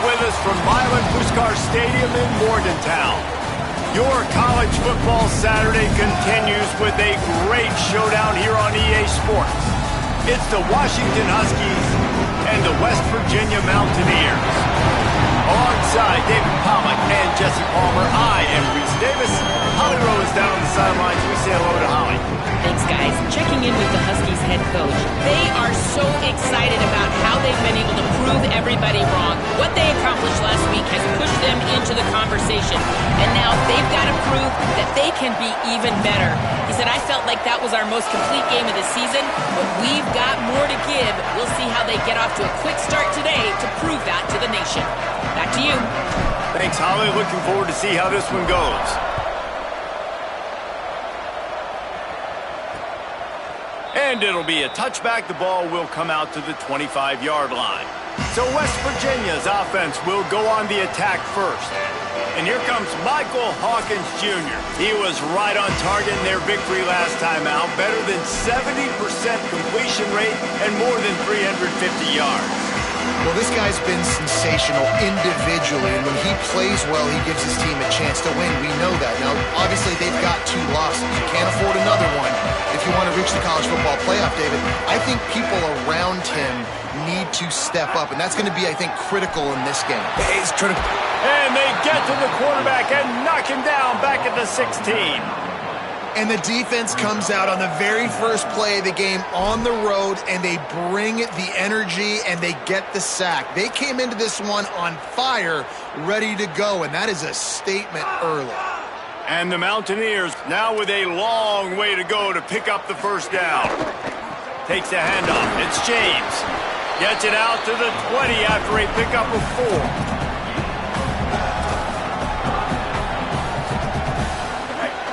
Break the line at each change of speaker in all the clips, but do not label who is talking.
with us from Milan Puskar Stadium in Morgantown. Your college football Saturday continues with a great showdown here on EA Sports. It's the Washington Huskies and the West Virginia Mountaineers. Alongside David Pollack and Jesse Palmer, I am Reese Davis. Holly Rowe is down on the sidelines. We say hello to Holly.
Thanks, guys. Checking in with the Huskies head coach. They are so excited about how they've been able to prove everybody wrong. What they accomplished last week has pushed them into the conversation. And now they've got to prove that they can be even better. He said, I felt like that was our most complete game of the season, but we've got more to give. We'll see how they get off to a quick start today to prove that to the nation. Back to you.
Thanks, Holly. Looking forward to see how this one goes. And it'll be a touchback. The ball will come out to the 25-yard line. So West Virginia's offense will go on the attack first. And here comes Michael Hawkins Jr. He was right on target in their victory last time out. Better than 70% completion rate and more than 350 yards.
Well, this guy's been sensational individually, and when he plays well, he gives his team a chance to win. We know that. Now, obviously, they've got 2 losses. You can't afford another one if you want to reach the college football playoff, David. I think people around him need to step up, and that's going to be, I think, critical in this game.
It's critical. And they get to the quarterback and knock him down back at the 16.
And the defense comes out on the very first play of the game on the road, and they bring the energy, and they get the sack. They came into this one on fire, ready to go, and that is a statement early.
And the Mountaineers now with a long way to go to pick up the first down. Takes a handoff. It's James. Gets it out to the 20 after a pickup of 4.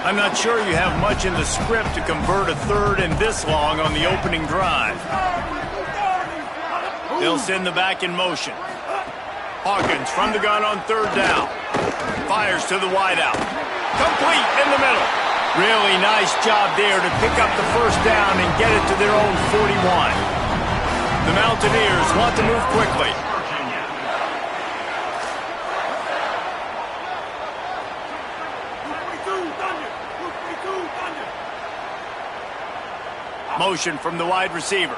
I'm not sure you have much in the script to convert a third and this long on the opening drive. They'll send the back in motion. Hawkins from the gun on 3rd down. Fires to the wideout. Complete in the middle. Really nice job there to pick up the first down and get it to their own 41. The Mountaineers want to move quickly. Motion from the wide receiver.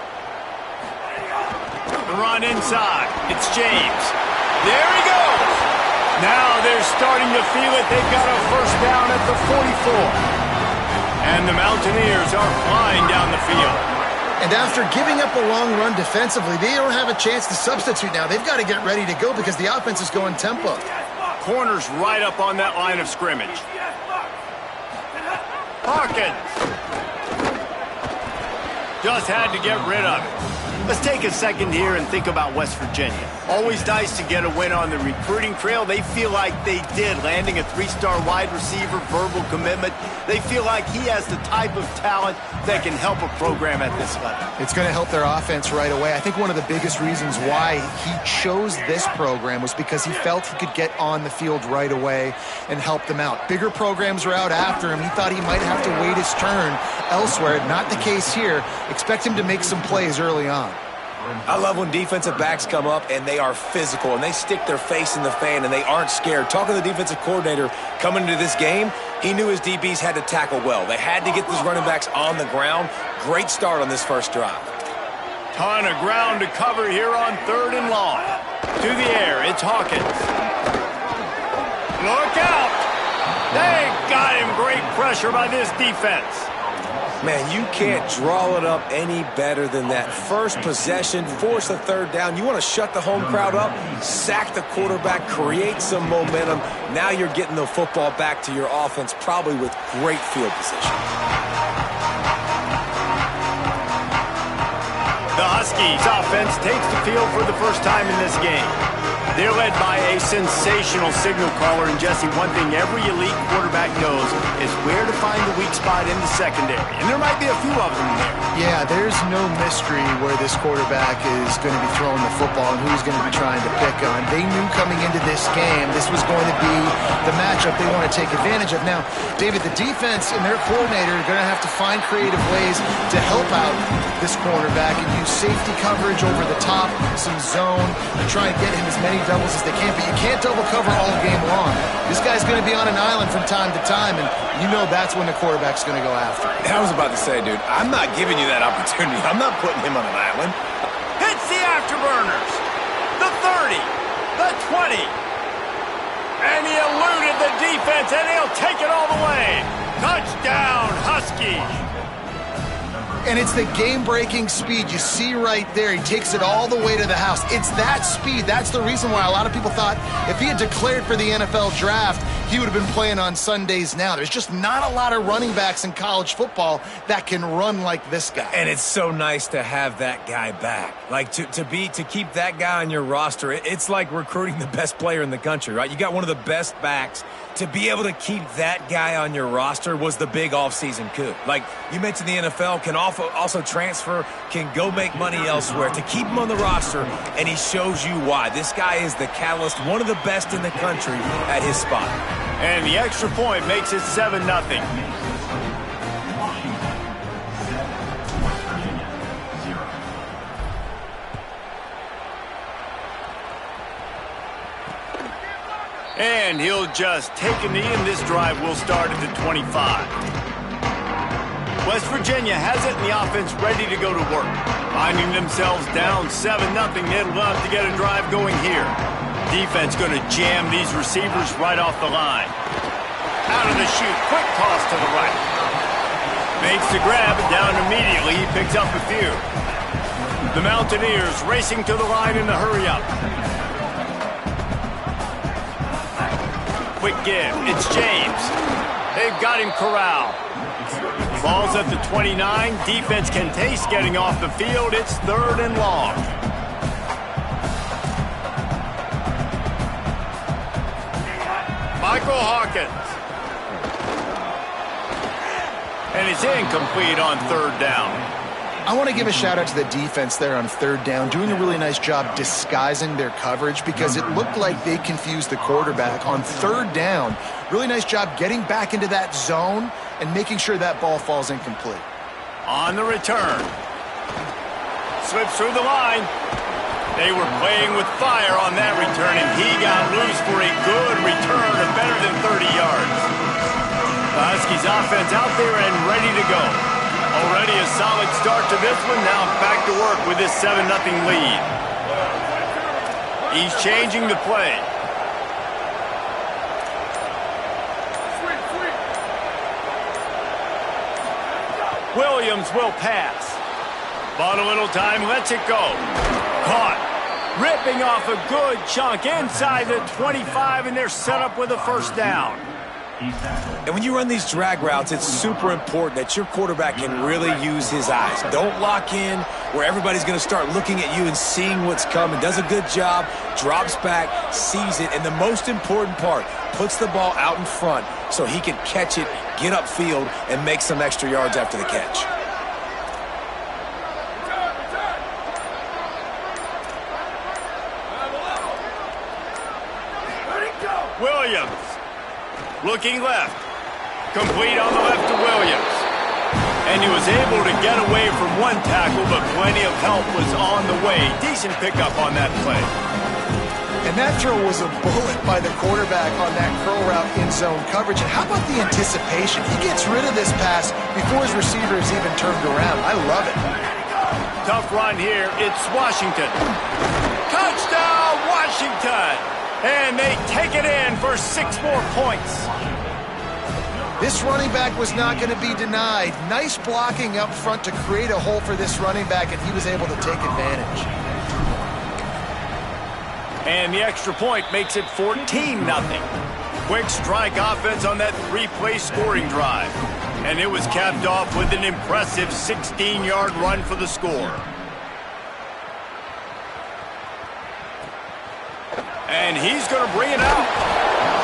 The run inside. It's James. There he goes. Now they're starting to feel it. They've got a first down at the 44. And the Mountaineers are flying down the field.
And after giving up a long run defensively, they don't have a chance to substitute now. They've got to get ready to go because the offense is going tempo.
Corners right up on that line of scrimmage. Hawkins. Just had to get rid of it. Let's take a second here and think about West Virginia. Always nice to get a win on the recruiting trail. They feel like they did, landing a 3-star wide receiver, verbal commitment. They feel like he has the type of talent that can help a program at this level.
It's going to help their offense right away. I think one of the biggest reasons why he chose this program was because he felt he could get on the field right away and help them out. Bigger programs are out after him. He thought he might have to wait his turn elsewhere. Not the case here. Expect him to make some plays early on.
I love when defensive backs come up and they are physical and they stick their face in the fan and they aren't scared. Talking to the defensive coordinator coming into this game, he knew his DBs had to tackle well. They had to get these running backs on the ground. Great start on this first drive.
Ton of ground to cover here on 3rd and long. To the air, it's Hawkins. Look out! They got him. Great pressure by this defense.
Man, you can't draw it up any better than that. First possession, force a 3rd down. You want to shut the home crowd up, sack the quarterback, create some momentum. Now you're getting the football back to your offense, probably with great field position.
The Huskies offense takes the field for the first time in this game. They're led by a sensational signal caller, and Jesse, one thing every elite quarterback knows is where to find the weak spot in the secondary, and there might be a few of them there.
Yeah, there's no mystery where this quarterback is going to be throwing the football and who he's going to be trying to pick on. They knew coming into this game this was going to be the matchup they want to take advantage of. Now, David, the defense and their coordinator are going to have to find creative ways to help out this quarterback and use safety coverage over the top, some zone, and try and get him as many doubles as they can, but you can't double cover all game long. This guy's going to be on an island from time to time, and you know that's when the quarterback's going to go after him.
I was about to say, dude, I'm not giving you that opportunity. I'm not putting him on an island.
Hits the afterburners. The 30. The 20. And he eluded the defense, and he'll take it all the way. Touchdown, Huskies.
And it's the game-breaking speed you see right there. He takes it all the way to the house. It's that speed. That's the reason why a lot of people thought if he had declared for the NFL draft, he would have been playing on Sundays now. There's just not a lot of running backs in college football that can run like this guy.
And it's so nice to have that guy back. Like, to keep that guy on your roster, it's like recruiting the best player in the country, right? You got one of the best backs. To be able to keep that guy on your roster was the big offseason coup. Like, you mentioned the NFL can also transfer, can go make money elsewhere. To keep him on the roster, and he shows you why. This guy is the catalyst, one of the best in the country at his spot.
And the extra point makes it 7-0. And he'll just take a knee, and this drive will start at the 25. West Virginia has it, and the offense ready to go to work. Finding themselves down 7-0, they'd love to get a drive going here. Defense going to jam these receivers right off the line. Out of the chute, quick toss to the right. Makes the grab, and down immediately, he picks up a few. The Mountaineers racing to the line in the hurry-up. Quick give. It's James. They've got him corralled. Ball's at the 29. Defense can taste getting off the field. It's 3rd and long. Michael Hawkins. And it's incomplete on 3rd down.
I want to give a shout-out to the defense there on 3rd down, doing a really nice job disguising their coverage because it looked like they confused the quarterback on 3rd down. Really nice job getting back into that zone and making sure that ball falls incomplete.
On the return. Slips through the line. They were playing with fire on that return, and he got loose for a good return of better than 30 yards. The Huskies offense out there and ready to go. Already a solid start to this one. Now back to work with this 7-0 lead. He's changing the play. Williams will pass. Bought a little time, lets it go. Caught. Ripping off a good chunk inside the 25, and they're set up with a 1st down.
And when you run these drag routes, it's super important that your quarterback can really use his eyes. Don't lock in where everybody's going to start looking at you and seeing what's coming. Does a good job, drops back, sees it, and the most important part, puts the ball out in front so he can catch it, get upfield, and make some extra yards after the catch.
Williams. Looking left. Complete on the left to Williams. And he was able to get away from one tackle, but plenty of help was on the way. Decent pickup on that play.
And that throw was a bullet by the quarterback on that curl route in zone coverage. And how about the anticipation? He gets rid of this pass before his receiver is even turned around. I love it.
Tough run here. It's Washington. Touchdown, Washington! And they take it in for 6 more points.
This running back was not going to be denied. Nice blocking up front to create a hole for this running back, and he was able to take advantage.
And the extra point makes it 14-0. Quick strike offense on that 3-play scoring drive. And it was capped off with an impressive 16-yard run for the score. And he's going to bring it out.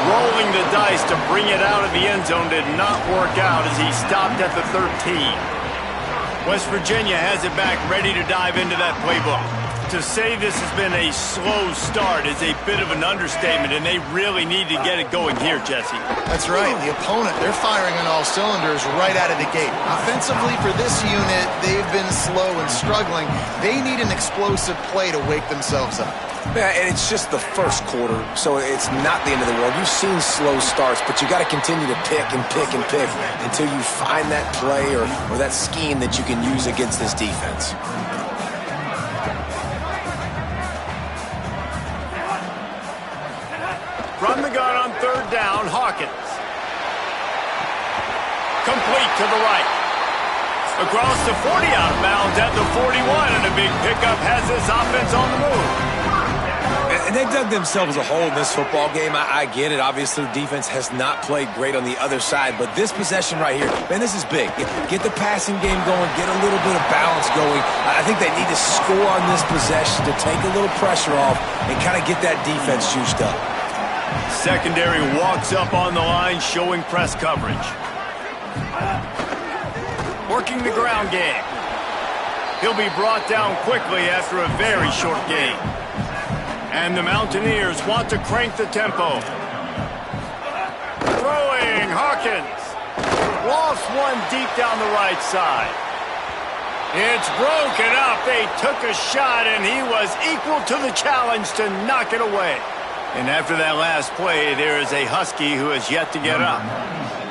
Rolling the dice to bring it out of the end zone did not work out as he stopped at the 13. West Virginia has it back, ready to dive into that playbook. To say this has been a slow start is a bit of an understatement, and they really need to get it going here, Jesse.
That's right. The opponent, they're firing on all cylinders right out of the gate. Offensively, for this unit, they've been slow and struggling. They need an explosive play to wake themselves up.
Yeah, and it's just the first quarter, so it's not the end of the world. You've seen slow starts, but you got to continue to pick and pick and pick until you find that play or that scheme that you can use against this defense.
From the gun on third down, Hawkins. Complete to the right. Across the 40, out of bounds at the 41, and a big pickup has this offense on the move.
And they dug themselves a hole in this football game. I get it. Obviously, the defense has not played great on the other side, but this possession right here, man, this is big. Get the passing game going, get a little bit of balance going. I think they need to score on this possession to take a little pressure off and kind of get that defense juiced up.
Secondary walks up on the line, showing press coverage. Working the ground game. He'll be brought down quickly after a very short game. And the Mountaineers want to crank the tempo. Throwing, Hawkins. Lost one deep down the right side. It's broken up. They took a shot, and he was equal to the challenge to knock it away. And after that last play, there is a Husky who has yet to get up.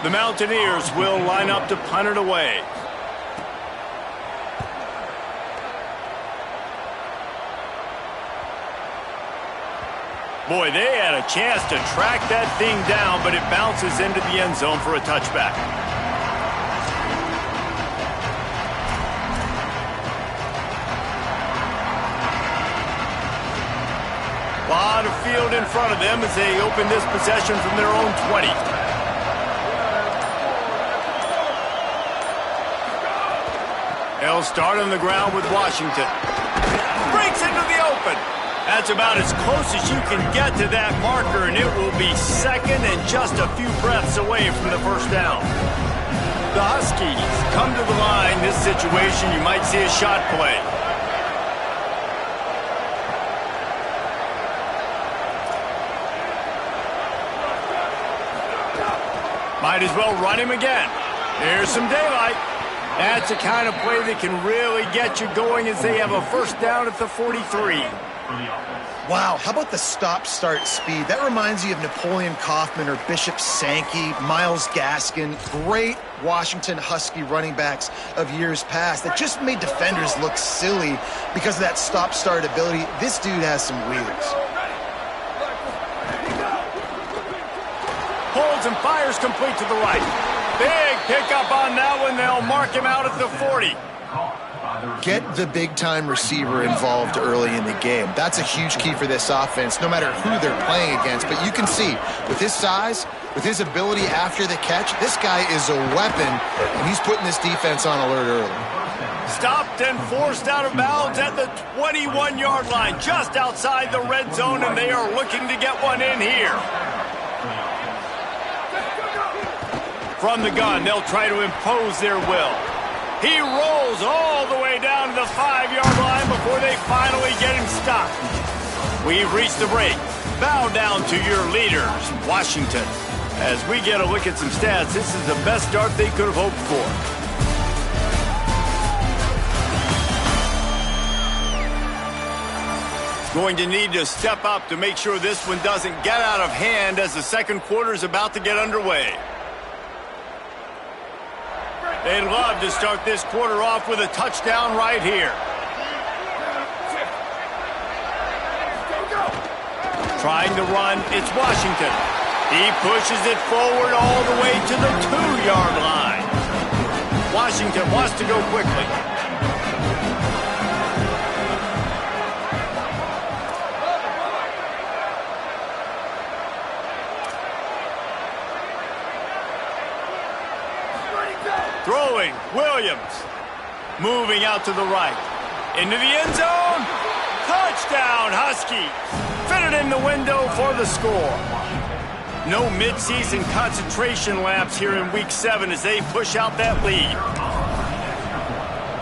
The Mountaineers will line up to punt it away. Boy, they had a chance to track that thing down, but it bounces into the end zone for a touchback. A lot of field in front of them as they open this possession from their own 20. They'll start on the ground with Washington. Breaks into the open. That's about as close as you can get to that marker, and it will be second and just a few breaths away from the first down. The Huskies come to the line. This situation, you might see a shot play. Might as well run him again. There's some daylight. That's the kind of play that can really get you going as they have a first down at the 43.
Wow, how about the stop-start speed? That reminds you of Napoleon Kaufman or Bishop Sankey, Myles Gaskin, great Washington Husky running backs of years past that just made defenders look silly because of that stop-start ability. This dude has some wheels.
Holds and fires complete to the right. Big pickup on that one. They'll mark him out at the 40.
Get the big-time receiver involved early in the game. That's a huge key for this offense, no matter who they're playing against. But you can see, with his size, with his ability after the catch, this guy is a weapon, and he's putting this defense on alert early.
Stopped and forced out of bounds at the 21-yard line, just outside the red zone, and they are looking to get one in here. From the gun, they'll try to impose their will. He rolls all the way down to the 5-yard line before they finally get him stopped. We've reached the break. Bow down to your leaders, Washington. As we get a look at some stats, this is the best start they could have hoped for. Going to need to step up to make sure this one doesn't get out of hand as the second quarter is about to get underway. They'd love to start this quarter off with a touchdown right here. Trying to run, it's Washington. He pushes it forward all the way to the 2-yard line. Washington wants to go quickly. Throwing, Williams. Moving out to the right. Into the end zone. Touchdown, Huskies. Fitted in the window for the score. No midseason concentration laps here in Week 7 as they push out that lead.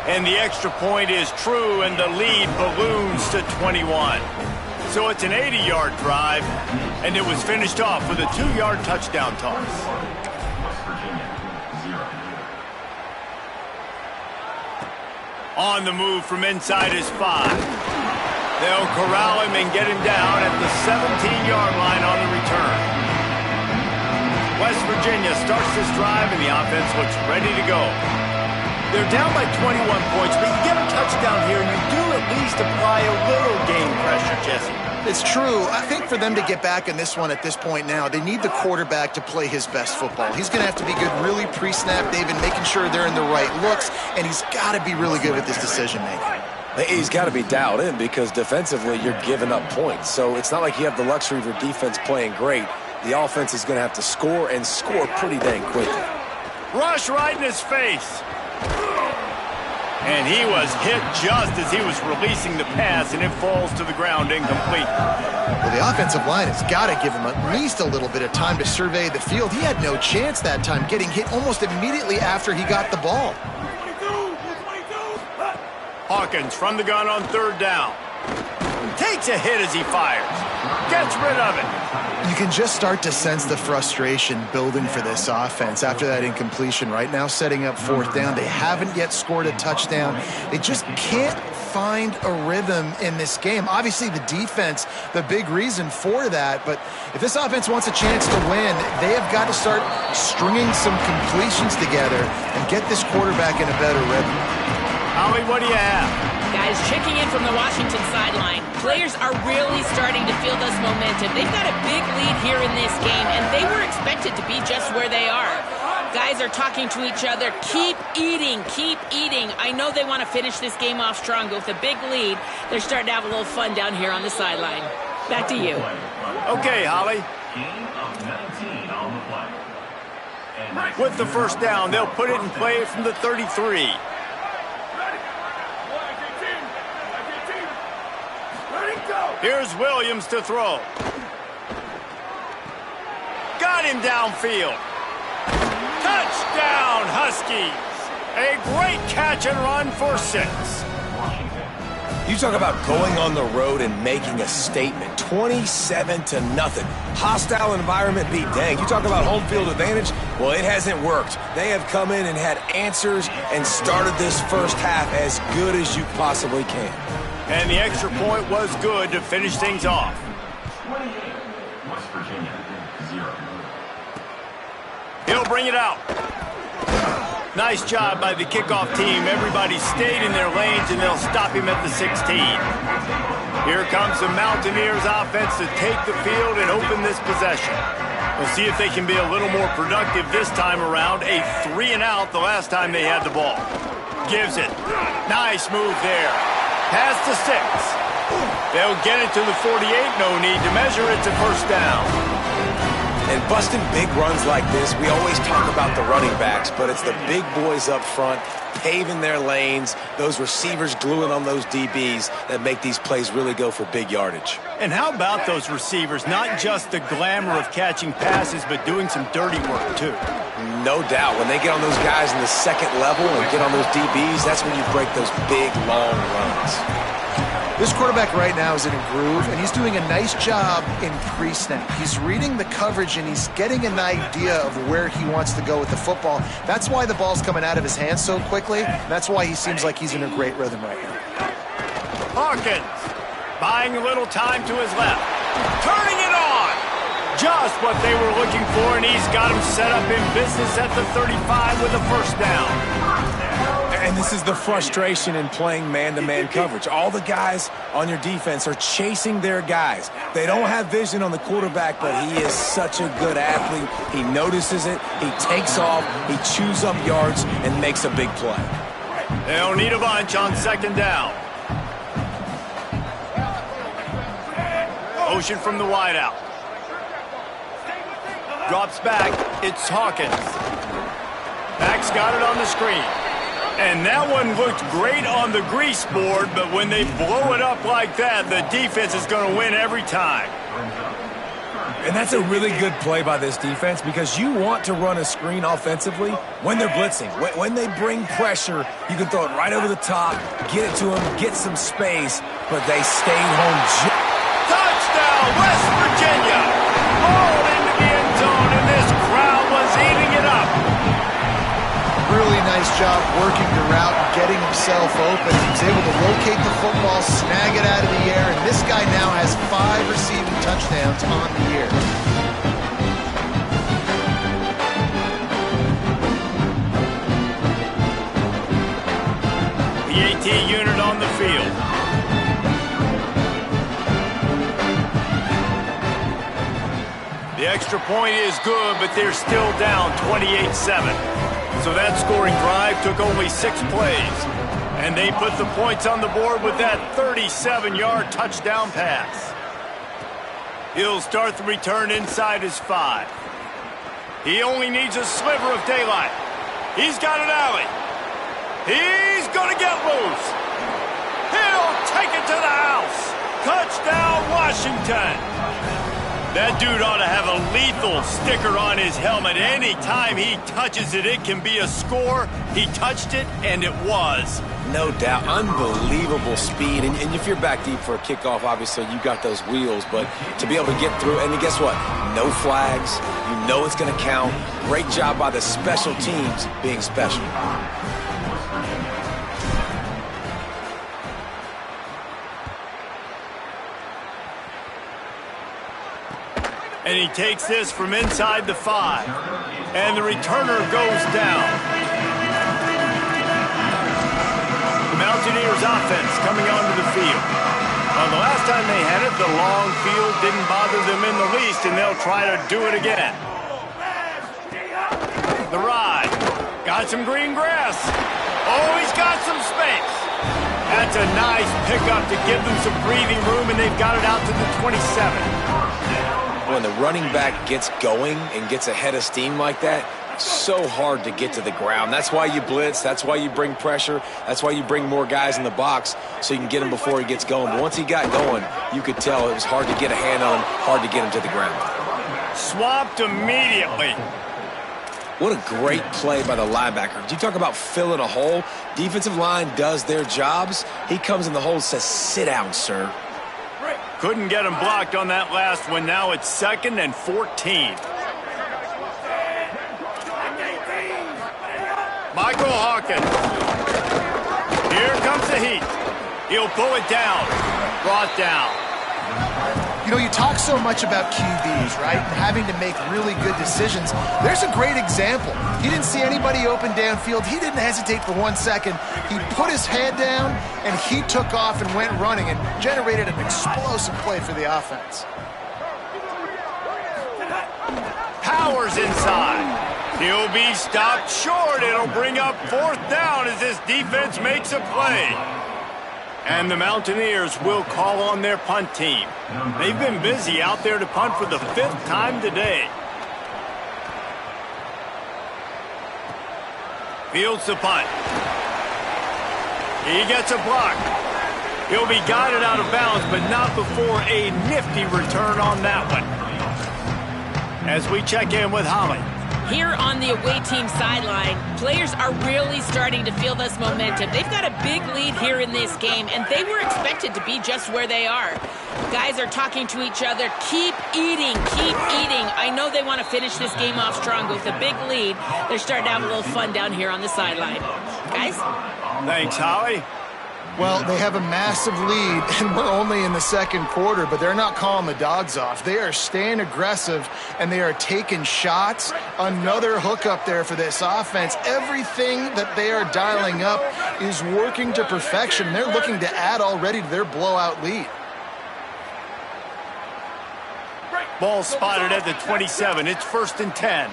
And the extra point is true, and the lead balloons to 21. So it's an 80-yard drive, and it was finished off with a 2-yard touchdown toss. On the move from inside his 5. They'll corral him and get him down at the 17-yard line on the return. West Virginia starts this drive, and the offense looks ready to go. They're down by 21 points, but you get a touchdown here, and you do at least apply a little game pressure, Jesse.
It's true. I think for them to get back in this one at this point now, they need the quarterback to play his best football. He's going to have to be good really pre-snap, David, making sure they're in the right looks, and he's got to be really good with his decision-making.
He's got to be dialed in because defensively you're giving up points. So it's not like you have the luxury of your defense playing great. The offense is going to have to score and score pretty dang quickly.
Rush right in his face. And he was hit just as he was releasing the pass, and it falls to the ground incomplete.
Well, the offensive line has got to give him at least a little bit of time to survey the field. He had no chance that time, getting hit almost immediately after he got the ball.
Hawkins from the gun on 3rd down. Takes a hit as he fires. Gets rid of it.
You can just start to sense the frustration building for this offense after that incompletion. Right now, setting up 4th down. They haven't yet scored a touchdown. They just can't find a rhythm in this game. Obviously, the defense, the big reason for that. But if this offense wants a chance to win, they have got to start stringing some completions together and get this quarterback in a better rhythm.
Holly, what do you have?
Guys, checking in from the Washington sideline. Players are really starting to feel this momentum. They've got a big lead here in this game, and they were expected to be just where they are. Guys are talking to each other. Keep eating, keep eating. I know they want to finish this game off strong, but with a big lead, they're starting to have a little fun down here on the sideline. Back to you.
Okay, Holly. With the 1st down, they'll put it in play from the 33. Here's Williams to throw. Got him downfield. Touchdown, Huskies. A great catch and run for 6.
You talk about going on the road and making a statement. 27-0. Hostile environment be dang. You talk about home field advantage. Well, it hasn't worked. They have come in and had answers and started this first half as good as you possibly can.
And the extra point was good to finish things off. He'll bring it out. Nice job by the kickoff team. Everybody stayed in their lanes, and they'll stop him at the 16. Here comes the Mountaineers offense to take the field and open this possession. We'll see if they can be a little more productive this time around. A 3-and-out the last time they had the ball. Gives it. Nice move there. Pass to 6. They'll get it to the 48. No need to measure. It's a 1st down.
And busting big runs like this, we always talk about the running backs, but it's the big boys up front, paving their lanes, those receivers gluing on those DBs that make these plays really go for big yardage.
And how about those receivers? Not just the glamour of catching passes, but doing some dirty work, too.
No doubt. When they get on those guys in the 2nd level and get on those DBs, that's when you break those big, long runs.
This quarterback right now is in a groove, and he's doing a nice job in pre-snap. He's reading the coverage, and he's getting an idea of where he wants to go with the football. That's why the ball's coming out of his hands so quickly. That's why he seems like he's in a great rhythm right now.
Hawkins buying a little time to his left. Turning it on. Just what they were looking for, and he's got him set up in business at the 35 with a 1st down.
And this is the frustration in playing man-to-man coverage. All the guys on your defense are chasing their guys. They don't have vision on the quarterback, but he is such a good athlete. He notices it, he takes off, he chews up yards, and makes a big play.
They'll need a bunch on 2nd down. Motion from the wideout. Drops back. It's Hawkins. Max got it on the screen. And that one looked great on the grease board, but when they blow it up like that, the defense is going to win every time.
And that's a really good play by this defense because you want to run a screen offensively when they're blitzing. When they bring pressure, you can throw it right over the top, get it to them, get some space, but they stayed home.
Touchdown, West Virginia! Ball into the end zone, and this crowd was eating it up.
Really nice job working the route and getting himself open. He was able to locate the football, snag it out of the air, and this guy now has 5 receiving touchdowns on the year.
The AT unit on the field. The extra point is good, but they're still down 28-7. So that scoring drive took only 6 plays. And they put the points on the board with that 37-yard touchdown pass. He'll start the return inside his 5. He only needs a sliver of daylight. He's got an alley. He's going to get loose. He'll take it to the house. Touchdown, Washington. That dude ought to have a lethal sticker on his helmet. Anytime he touches it, it can be a score. He touched it, and it was.
No doubt. Unbelievable speed. And if you're back deep for a kickoff, obviously you got those wheels. But to be able to get through, and guess what? No flags. You know it's going to count. Great job by the special teams being special.
And he takes this from inside the 5. And the returner goes down. The Mountaineers offense coming onto the field. Well, the last time they had it, the long field didn't bother them in the least, and they'll try to do it again. The ride. Got some green grass. Oh, he's got some space. That's a nice pickup to give them some breathing room, and they've got it out to the 27.
When the running back gets going and gets ahead of steam like that, it's so hard to get to the ground. That's why you blitz. That's why you bring pressure. That's why you bring more guys in the box so you can get him before he gets going. But once he got going, you could tell it was hard to get a hand on him, hard to get him to the ground.
Swapped immediately.
What a great play by the linebacker. Did you talk about filling a hole? Defensive line does their jobs. He comes in the hole and says, "Sit down, sir."
Couldn't get him blocked on that last one. Now it's 2nd and 14. Michael Hawkins. Here comes the heat. He'll pull it down. Brought down.
You know, you talk so much about QBs, right? And having to make really good decisions. There's a great example. He didn't see anybody open downfield. He didn't hesitate for 1 second. He put his head down, and he took off and went running and generated an explosive play for the offense.
Powers inside. He'll be stopped short. It'll bring up 4th down as this defense makes a play. And the Mountaineers will call on their punt team. They've been busy out there to punt for the 5th time today. Fields the punt. He gets a block. He'll be guided out of bounds, but not before a nifty return on that one. As we check in with Holly.
Here on the away team sideline, players are really starting to feel this momentum. They've got a big lead here in this game, and they were expected to be just where they are. Guys are talking to each other. Keep eating, keep eating. I know they want to finish this game off strong with a big lead. They're starting to have a little fun down here on the sideline. Guys?
Thanks, Holly.
Well, they have a massive lead, and we're only in the 2nd quarter, but they're not calling the dogs off. They are staying aggressive, and they are taking shots. Another hookup there for this offense. Everything that they are dialing up is working to perfection. They're looking to add already to their blowout lead.
Ball spotted at the 27. It's 1st and 10.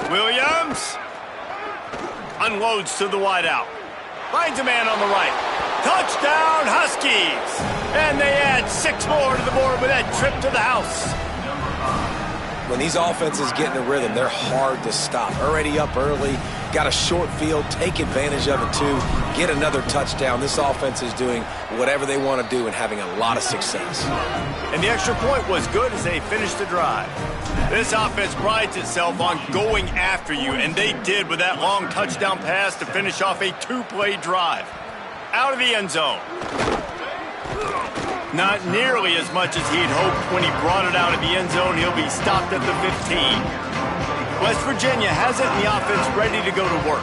Williams unloads to the wideout. Finds a man on the right. Touchdown, Huskies! And they add 6 more to the board with that trip to the house.
when these offenses get in a rhythm, they're hard to stop. Already up early, got a short field, take advantage of it too, get another touchdown. This offense is doing whatever they want to do and having a lot of success.
And the extra point was good as they finished the drive. This offense prides itself on going after you, and they did with that long touchdown pass to finish off a two-play drive. Out of the end zone. Not nearly as much as he'd hoped when he brought it out of the end zone. He'll be stopped at the 15. West Virginia has it in the offense ready to go to work.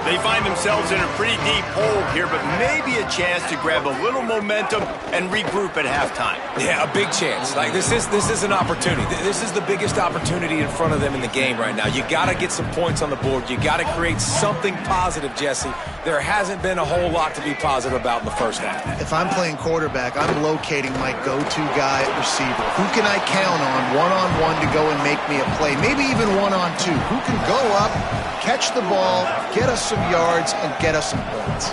They find themselves in a pretty deep hole here, but maybe a chance to grab a little momentum and regroup at halftime.
Yeah, a big chance. Like this is an opportunity. This is the biggest opportunity in front of them in the game right now. You got to get some points on the board. You got to create something positive, Jesse. There hasn't been a whole lot to be positive about in the first half.
If I'm playing quarterback, I'm locating my go-to guy at receiver. Who can I count on one-on-one to go and make me a play? Maybe even one-on-two. Who can go up, catch the ball, get us some yards, and get us some points?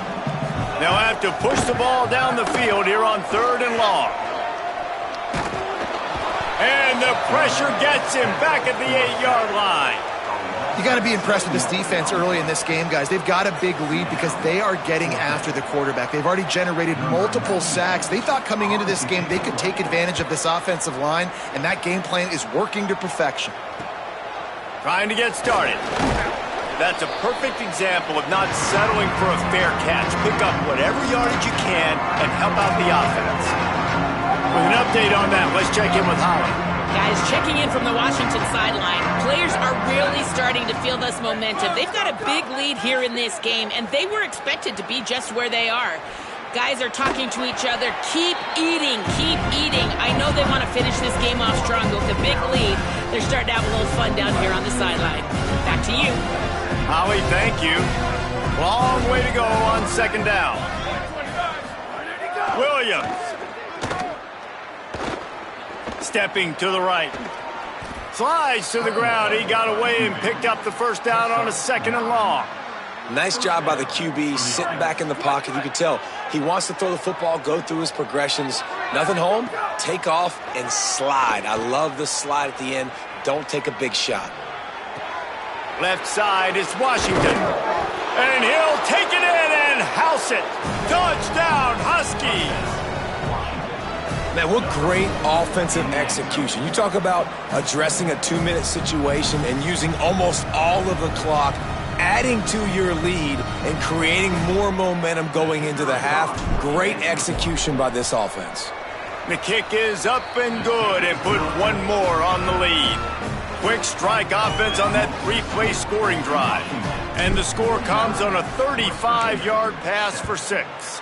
They'll have to push the ball down the field here on 3rd and long. And the pressure gets him back at the 8-yard line.
You got to be impressed with this defense early in this game, guys. They've got a big lead because they are getting after the quarterback. They've already generated multiple sacks. They thought coming into this game they could take advantage of this offensive line, and that game plan is working to perfection.
Trying to get started. That's a perfect example of not settling for a fair catch. Pick up whatever yardage you can and help out the offense. With an update on that, let's check in with Holly.
Guys, checking in from the Washington sideline. Players are really starting to feel this momentum. They've got a big lead here in this game, and they were expected to be just where they are. Guys are talking to each other. Keep eating, keep eating. I know they want to finish this game off strong, but with a big lead, they're starting to have a little fun down here on the sideline. Back to you.
Holly, thank you. Long way to go on 2nd down. Williams. Stepping to the right. Slides to the ground. He got away and picked up the 1st down on a 2nd and long.
Nice job by the QB, sitting back in the pocket. You can tell he wants to throw the football, go through his progressions. Nothing home, take off, and slide. I love the slide at the end. Don't take a big shot.
Left side is Washington. And he'll take it in and house it. Touchdown, Huskies.
Man, what great offensive execution. You talk about addressing a 2-minute situation and using almost all of the clock, adding to your lead and creating more momentum going into the half. Great execution by this offense.
The kick is up and good and put one more on the lead. Quick strike offense on that 3-play scoring drive. And the score comes on a 35-yard pass for 6.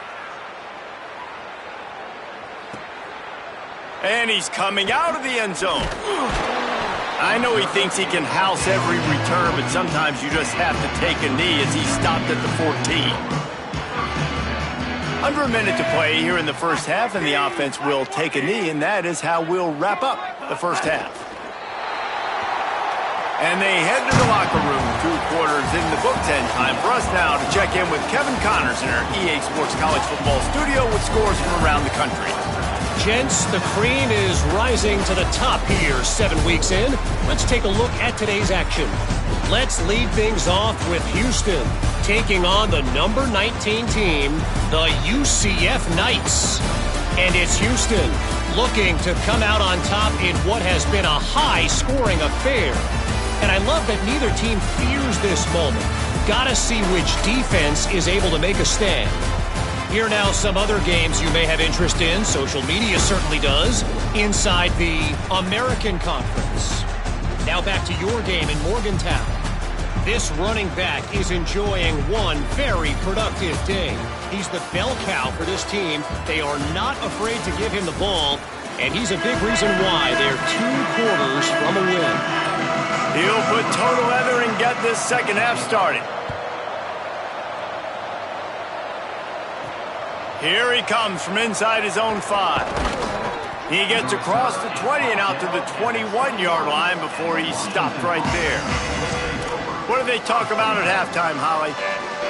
And he's coming out of the end zone. I know he thinks he can house every return, but sometimes you just have to take a knee as he stopped at the 14. Under a minute to play here in the first half, and the offense will take a knee, and that is how we'll wrap up the first half. And they head to the locker room, 2 quarters in the books, and time for us now to check in with Kevin Connors in our EA Sports College Football studio with scores from around the country.
Gents, the cream is rising to the top here 7 weeks in. Let's take a look at today's action. Let's lead things off with Houston taking on the number 19 team, the UCF Knights. And it's Houston looking to come out on top in what has been a high-scoring affair. And I love that neither team fears this moment. Gotta see which defense is able to make a stand. Here now some other games you may have interest in. Social media certainly does. Inside the American Conference. Now back to your game in Morgantown. This running back is enjoying one very productive day. He's the bell cow for this team. They are not afraid to give him the ball, and he's a big reason why they're 2 quarters from a win.
He'll put total leather and get this second half started. Here he comes from inside his own 5. He gets across the 20 and out to the 21-yard line before he's stopped right there. What do they talk about at halftime, Holly?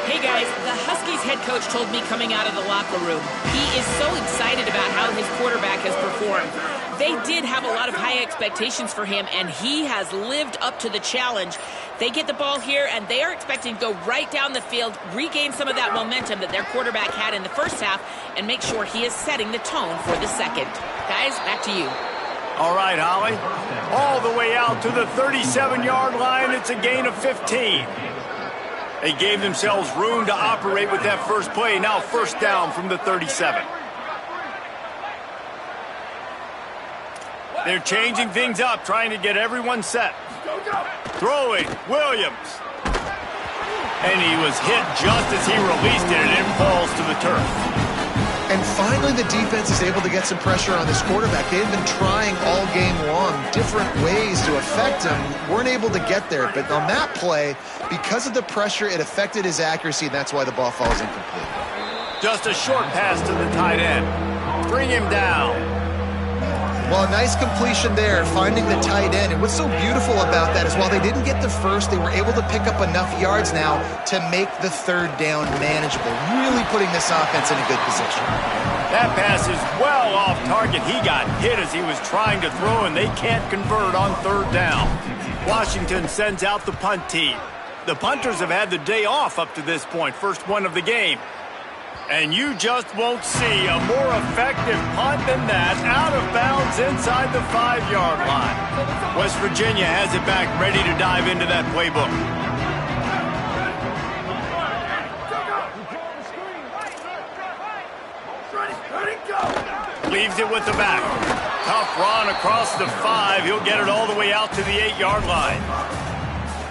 Hey guys, the Huskies head coach told me coming out of the locker room, he is so excited about how his quarterback has performed. They did have a lot of high expectations for him, and he has lived up to the challenge. They get the ball here, and they are expecting to go right down the field, regain some of that momentum that their quarterback had in the first half, and make sure he is setting the tone for the second. Guys, back to you.
All right, Holly. All the way out to the 37-yard line. It's a gain of 15. They gave themselves room to operate with that first play. Now first down from the 37. They're changing things up, trying to get everyone set. Throwing, Williams. And he was hit just as he released it, and it falls to the turf.
And finally, the defense is able to get some pressure on this quarterback. They've been trying all game long different ways to affect him. Weren't able to get there. But on that play, because of the pressure, it affected his accuracy, and that's why the ball falls incomplete.
Just a short pass to the tight end. Bring him down.
Well, a nice completion there, finding the tight end. And what's so beautiful about that is while they didn't get the first, they were able to pick up enough yards now to make the third down manageable, really putting this offense in a good position.
That pass is well off target. He got hit as he was trying to throw, and they can't convert on third down. Washington sends out the punt team. The punters have had the day off up to this point, first one of the game. And you just won't see a more effective punt than that, out of bounds inside the 5-yard line. West Virginia has it back, ready to dive into that playbook. Leaves it with the back. Tough run across the 5. He'll get it all the way out to the 8-yard line.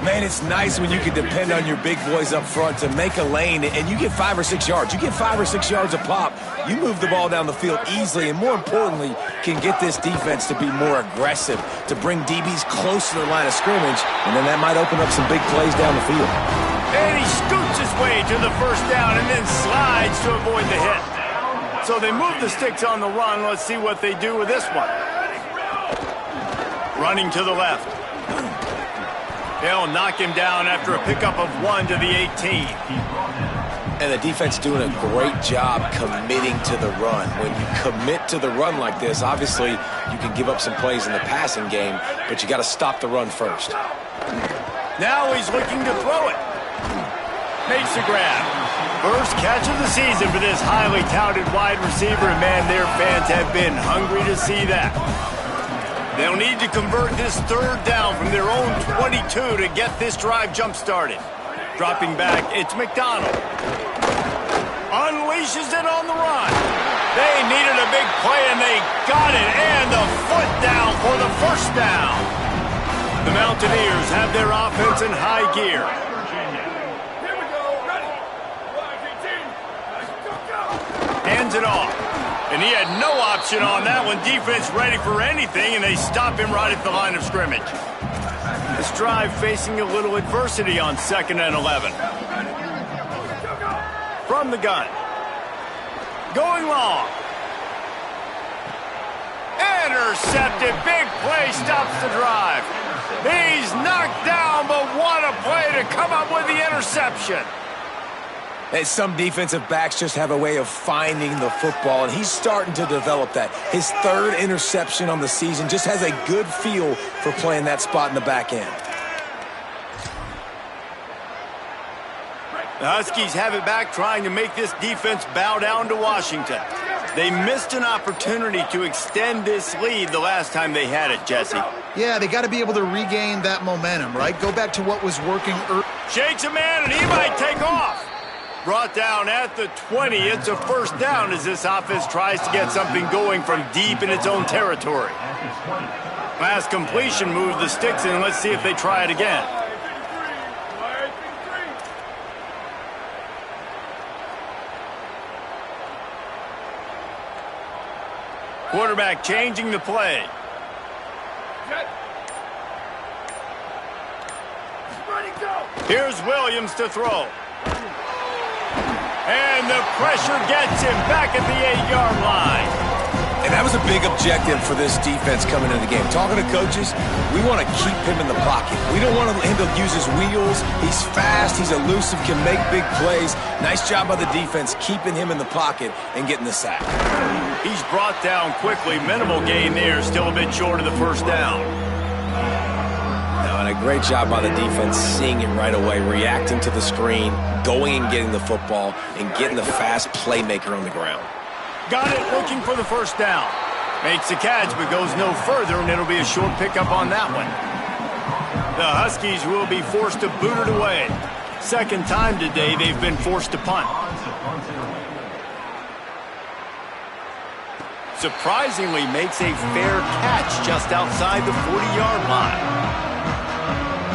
Man, it's nice when you can depend on your big boys up front to make a lane, and you get 5 or 6 yards. You get 5 or 6 yards a pop. You move the ball down the field easily, and more importantly, can get this defense to be more aggressive, to bring DBs close to the line of scrimmage, and then that might open up some big plays down the field.
And he scoots his way to the first down and then slides to avoid the hit. So they move the sticks on the run. Let's see what they do with this one. Running to the left. They'll knock him down after a pickup of 1 to the 18.
And the defense doing a great job committing to the run. When you commit to the run like this, obviously you can give up some plays in the passing game, but you got to stop the run first.
Now he's looking to throw it. Makes the grab. First catch of the season for this highly touted wide receiver, and man, their fans have been hungry to see that. They'll need to convert this third down from their own 22 to get this drive jump-started. Dropping back, it's McDonald. Unleashes it on the run. They needed a big play, and they got it. And the foot down for the first down. The Mountaineers have their offense in high gear. Hands it off. And he had no option on that one. Defense ready for anything, and they stop him right at the line of scrimmage. This drive facing a little adversity on 2nd and 11. From the gun. Going long. Intercepted. Big play stops the drive. He's knocked down, but what a play to come up with the interception.
And some defensive backs just have a way of finding the football, and he's starting to develop that. His 3rd interception on the season, just has a good feel for playing that spot in the back end.
The Huskies have it back, trying to make this defense bow down to Washington. They missed an opportunity to extend this lead the last time they had it, Jesse.
Yeah, they got to be able to regain that momentum, right? Go back to what was working early.
Shakes a man, and he might take off. Brought down at the 20. It's a first down as this offense tries to get something going from deep in its own territory. Last completion moved the sticks in. Let's see if they try it again. Quarterback changing the play. Here's Williams to throw. And the pressure gets him back at the 8-yard line.
And That was a big objective for this defense coming into the game. Talking to coaches, we want to keep him in the pocket. We don't want him to use his wheels. He's fast. He's elusive, can make big plays. Nice job by the defense keeping him in the pocket and getting the sack.
He's brought down quickly. Minimal gain there. Still a bit short of the first down.
And a great job by the defense seeing it right away, reacting to the screen, going and getting the football, and getting the fast playmaker on the ground.
Got it, looking for the first down. Makes the catch, but goes no further, and it'll be a short pickup on that one. The Huskies will be forced to boot it away. Second time today they've been forced to punt. Surprisingly makes a fair catch just outside the 40-yard line.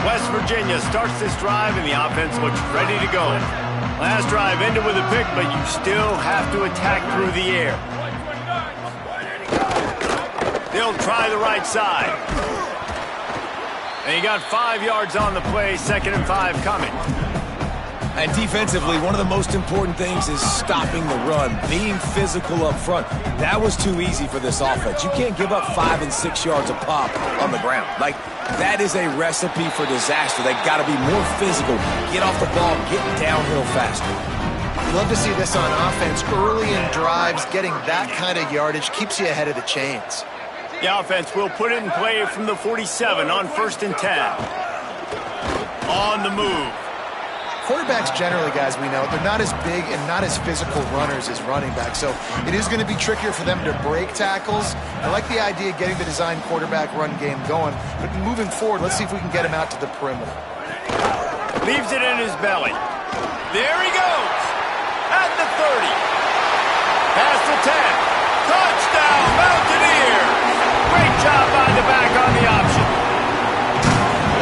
West Virginia starts this drive, and the offense looks ready to go. Last drive ended with a pick, but you still have to attack through the air. They'll try the right side. And he got 5 yards on the play, 2nd and 5 coming.
And defensively, one of the most important things is stopping the run, being physical up front. That was too easy for this offense. You can't give up 5 and 6 yards a pop on the ground. Like, that is a recipe for disaster. They got to be more physical, get off the ball, get downhill faster.
Love to see this on offense. Early in drives, getting that kind of yardage keeps you ahead of the chains.
The offense will put it in play from the 47 on 1st and 10. On the move.
Quarterbacks generally, guys, we know, they're not as big and not as physical runners as running backs, so it is going to be trickier for them to break tackles. I like the idea of getting the design quarterback run game going, but moving forward, let's see if we can get him out to the perimeter.
Leaves it in his belly. There he goes. At the 30. Past the 10. Touchdown, Mountaineers. Great job by the back on the option.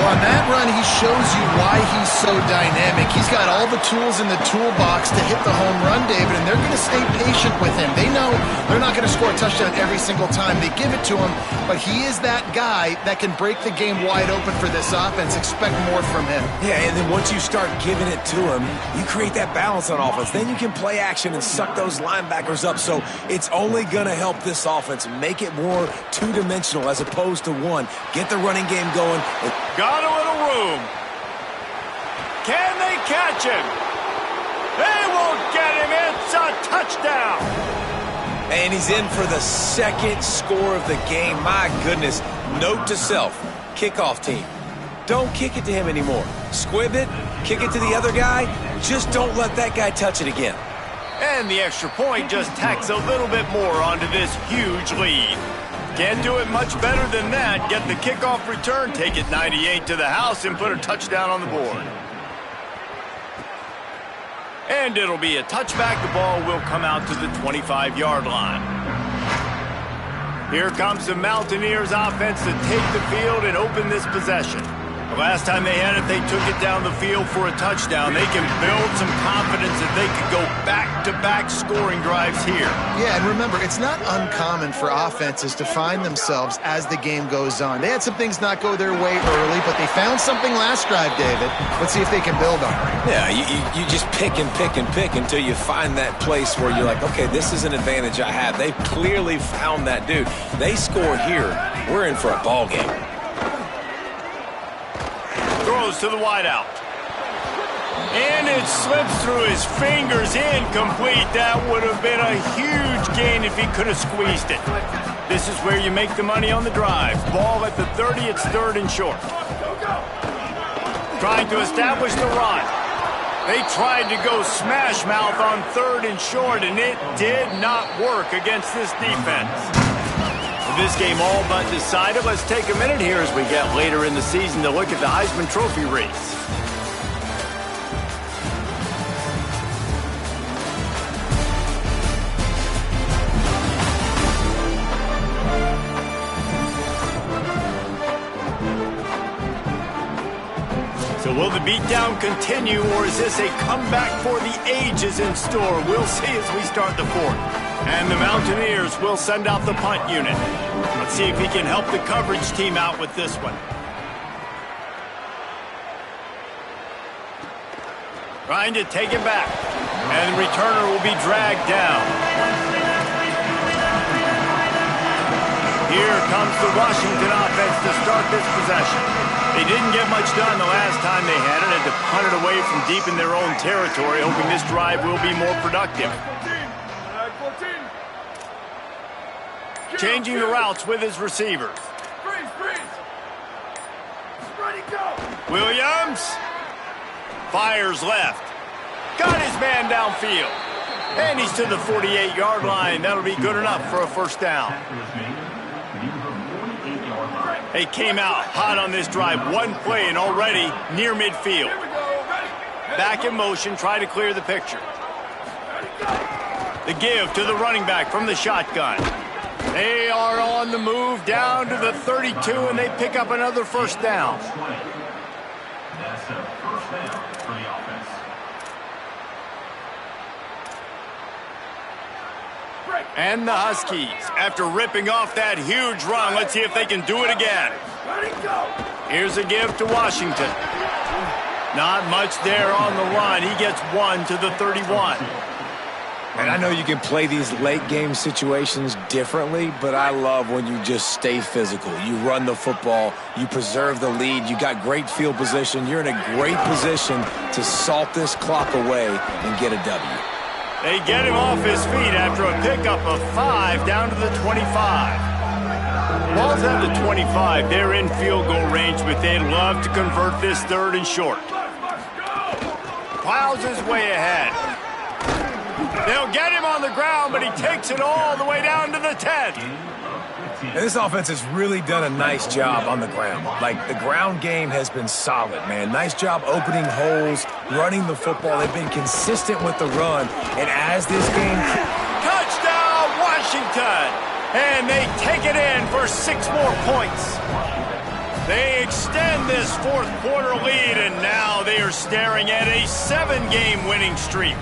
On that run, he shows you why he's so dynamic. He's got all the tools in the toolbox to hit the home run, David, and they're going to stay patient with him. They know they're not going to score a touchdown every single time they give it to him, but he is that guy that can break the game wide open for this offense. Expect more from him.
Yeah, and then once you start giving it to him, you create that balance on offense. Then you can play action and suck those linebackers up, so it's only going to help this offense make it more two-dimensional as opposed to one. Get the running game going.
Got a little room. Can they catch him? They won't get him. It's a touchdown.
And he's in for the second score of the game. My goodness. Note to self, kickoff team. Don't kick it to him anymore. Squib it, kick it to the other guy. Just don't let that guy touch it again.
And the extra point just tacks a little bit more onto this huge lead. Can't do it much better than that. Get the kickoff return, take it 98 to the house, and put a touchdown on the board. And it'll be a touchback. The ball will come out to the 25-yard line. Here comes the Mountaineers offense to take the field and open this possession. The last time they had it, they took it down the field for a touchdown. They can build some confidence that they could go back-to-back scoring drives here.
Yeah, and remember, it's not uncommon for offenses to find themselves as the game goes on. They had some things not go their way early, but they found something last drive, David. Let's see if they can build on it.
Yeah, you just pick and pick and pick until you find that place where you're like, okay, this is an advantage I have. They clearly found that dude. They score here, we're in for a ball game.
Throws to the wideout. And it slips through his fingers, incomplete. That would have been a huge gain if he could have squeezed it. This is where you make the money on the drive. Ball at the 30, it's 3rd and short. Trying to establish the run. They tried to go smash mouth on 3rd and short, and it did not work against this defense. This game all but decided. Let's take a minute here as we get later in the season to look at the Heisman Trophy race. So will the beatdown continue, or is this a comeback for the ages in store? We'll see as we start the 4th. And the Mountaineers will send out the punt unit. Let's see if he can help the coverage team out with this one. Trying to take it back. And the returner will be dragged down. Here comes the Washington offense to start this possession. They didn't get much done the last time they had it. Had to punt it away from deep in their own territory, hoping this drive will be more productive. Changing the routes with his receivers. Williams fires left. Got his man downfield. And he's to the 48-yard line. That'll be good enough for a first down. They came out hot on this drive. One play and already near midfield. Back in motion, try to clear the picture. The give to the running back from the shotgun. They are on the move down to the 32, and they pick up another first down.
That's a first down for the offense.
And the Huskies, after ripping off that huge run, let's see if they can do it again. Here's a give to Washington. Not much there on the run. He gets one to the 31.
And I know you can play these late game situations differently, but I love when you just stay physical. You run the football, you preserve the lead, you got great field position. You're in a great position to salt this clock away and get a W.
They get him off his feet after a pickup of 5 down to the 25. Ball's at the 25. They're in field goal range, but they'd love to convert this third and short. Plows his way ahead. They'll get him on the ground, but he takes it all the way down to the 10.
And this offense has really done a nice job on the ground. Like, the ground game has been solid, man. Nice job opening holes, running the football. They've been consistent with the run. And as this game...
Touchdown, Washington! And they take it in for 6 more points. They extend this fourth quarter lead, and now they are staring at a 7-game winning streak.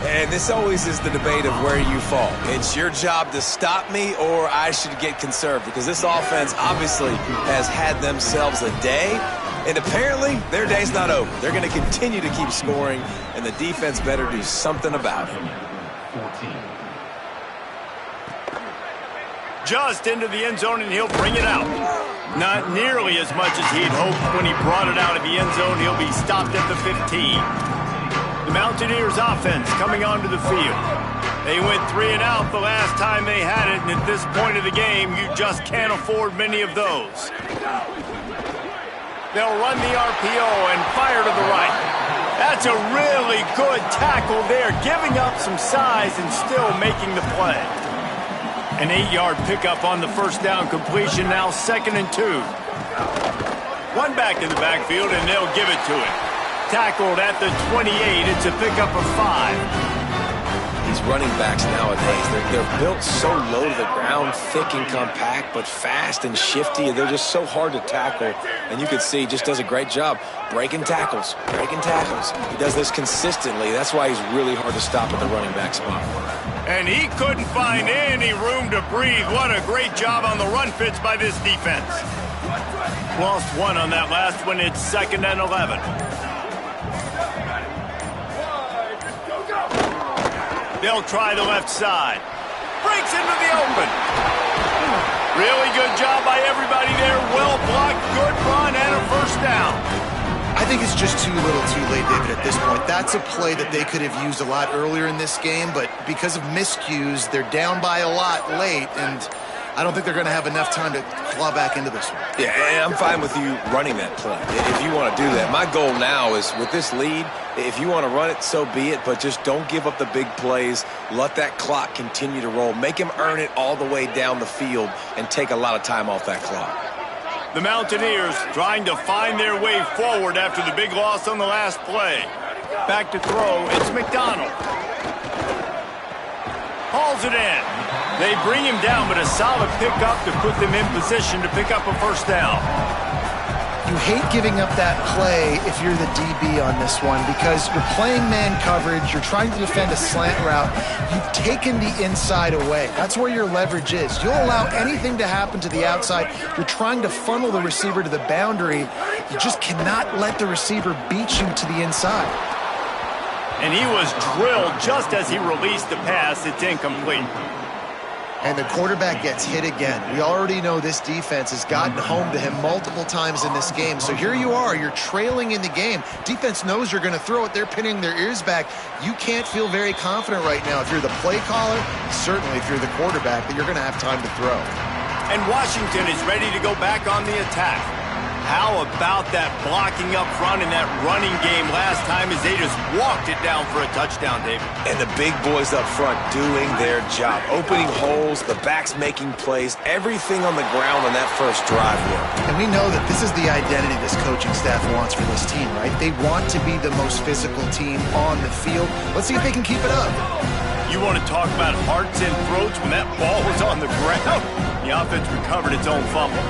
And this always is the debate of where you fall. It's your job to stop me, or I should get conserved, because this offense obviously has had themselves a day, and apparently their day's not over. They're going to continue to keep scoring, and the defense better do something about it.
Just into the end zone, and he'll bring it out. Not nearly as much as he'd hoped when he brought it out of the end zone. He'll be stopped at the 15. The Mountaineers offense coming onto the field. They went 3 and out the last time they had it, and at this point of the game, you just can't afford many of those. They'll run the RPO and fire to the right. That's a really good tackle there, giving up some size and still making the play. An 8-yard pickup on the first down completion, now 2nd and 2. One back in the backfield, and they'll give it to him. Tackled at the 28. It's a pickup of 5.
These running backs nowadays, they're built so low to the ground, thick and compact, but fast and shifty. They're just so hard to tackle. And you can see he just does a great job breaking tackles, He does this consistently. That's why he's really hard to stop at the running back spot.
And he couldn't find any room to breathe. What a great job on the run fits by this defense. Lost 1 on that last one. It's 2nd and 11. They'll try the left side. Breaks into the open. Really good job by everybody there. Well blocked, good run, and a first down.
I think it's just too little too late, David, at this point. That's a play that they could have used a lot earlier in this game, but because of miscues, they're down by a lot late, and I don't think they're going to have enough time to claw back into this one.
Yeah, and I'm fine with you running that play if you want to do that. My goal now is, with this lead, if you want to run it, so be it, but just don't give up the big plays. Let that clock continue to roll. Make him earn it all the way down the field and take a lot of time off that clock.
The Mountaineers trying to find their way forward after the big loss on the last play. Back to throw, it's McDonald. Hauls it in. They bring him down, but a solid pickup to put them in position to pick up a first down.
You hate giving up that play if you're the DB on this one because you're playing man coverage, you're trying to defend a slant route, you've taken the inside away. That's where your leverage is. You'll allow anything to happen to the outside. You're trying to funnel the receiver to the boundary. You just cannot let the receiver beat you to the inside.
And he was drilled just as he released the pass. It's incomplete.
And the quarterback gets hit again. We already know this defense has gotten home to him multiple times in this game. So here you are, you're trailing in the game. Defense knows you're going to throw it. They're pinning their ears back. You can't feel very confident right now if you're the play caller, certainly if you're the quarterback, that you're going to have time to throw.
And Washington is ready to go back on the attack. How about that blocking up front in that running game last time as they just walked it down for a touchdown, David?
And the big boys up front doing their job. Opening holes, the backs making plays, everything on the ground on that first drive worked.
And we know that this is the identity this coaching staff wants for this team, right? They want to be the most physical team on the field. Let's see if they can keep it up.
You want to talk about hearts and throats when that ball was on the ground? The offense recovered its own fumble.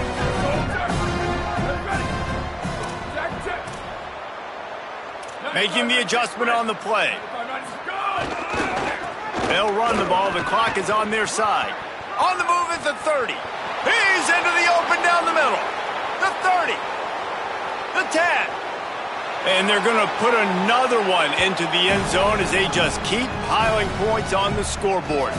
Making the adjustment on the play. They'll run the ball. The clock is on their side. On the move at the 30. He's into the open down the middle. The 30. The 10. And they're going to put another one into the end zone as they just keep piling points on the scoreboard.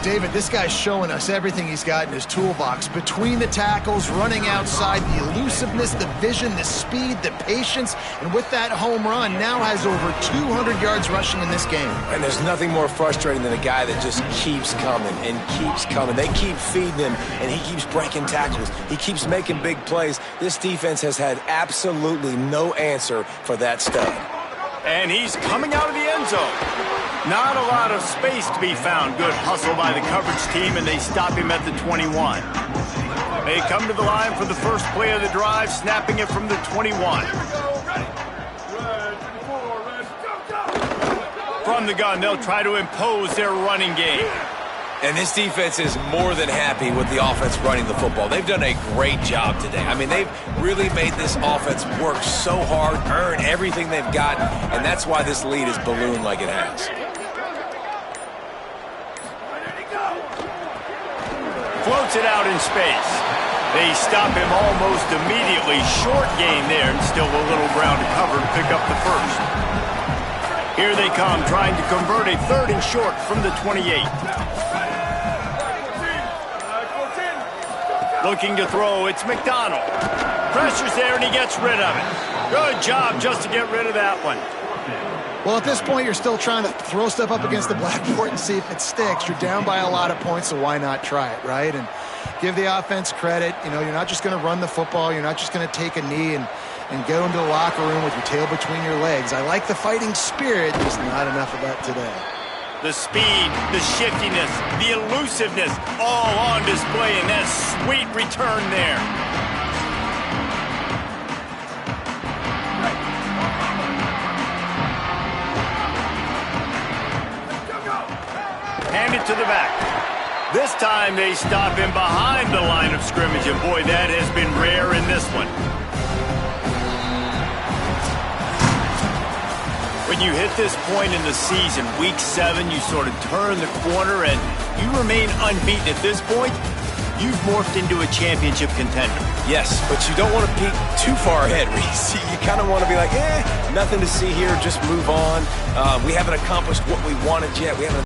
David, this guy's showing us everything he's got in his toolbox. Between the tackles, running outside, the elusiveness, the vision, the speed, the patience, and with that home run, now has over 200 yards rushing in this game.
And there's nothing more frustrating than a guy that just keeps coming and keeps coming. They keep feeding him, and he keeps breaking tackles. He keeps making big plays. This defense has had absolutely no answer for that stud.
And he's coming out of the end zone. Not a lot of space to be found. Good hustle by the coverage team, and they stop him at the 21. They come to the line for the first play of the drive, snapping it from the 21. From the gun, they'll try to impose their running game.
And this defense is more than happy with the offense running the football. They've done a great job today. I mean, they've really made this offense work so hard, earn everything they've got, and that's why this lead is ballooned like it has.
Floats it out in space. They stop him almost immediately. Short gain there, and still a little ground to cover to pick up the first. Here they come, trying to convert a 3rd and short from the 28. Looking to throw, it's McDonald. Pressure's there, and he gets rid of it. Good job just to get rid of that one.
Well, at this point, you're still trying to throw stuff up against the blackboard and see if it sticks. You're down by a lot of points, so why not try it, right? And give the offense credit. You know, you're not just going to run the football. You're not just going to take a knee and go into the locker room with your tail between your legs. I like the fighting spirit. There's not enough of that today.
The speed, the shiftiness, the elusiveness, all on display in that sweet return there. Hand it to the back. This time they stop him behind the line of scrimmage, and boy, that has been rare in this one. When you hit this point in the season, week 7, you sort of turn the corner and you remain unbeaten at this point. You've morphed into a championship contender.
Yes, but you don't want to peek too far ahead, Reese. You kind of want to be like, nothing to see here, just move on. We haven't accomplished what we wanted yet. We haven't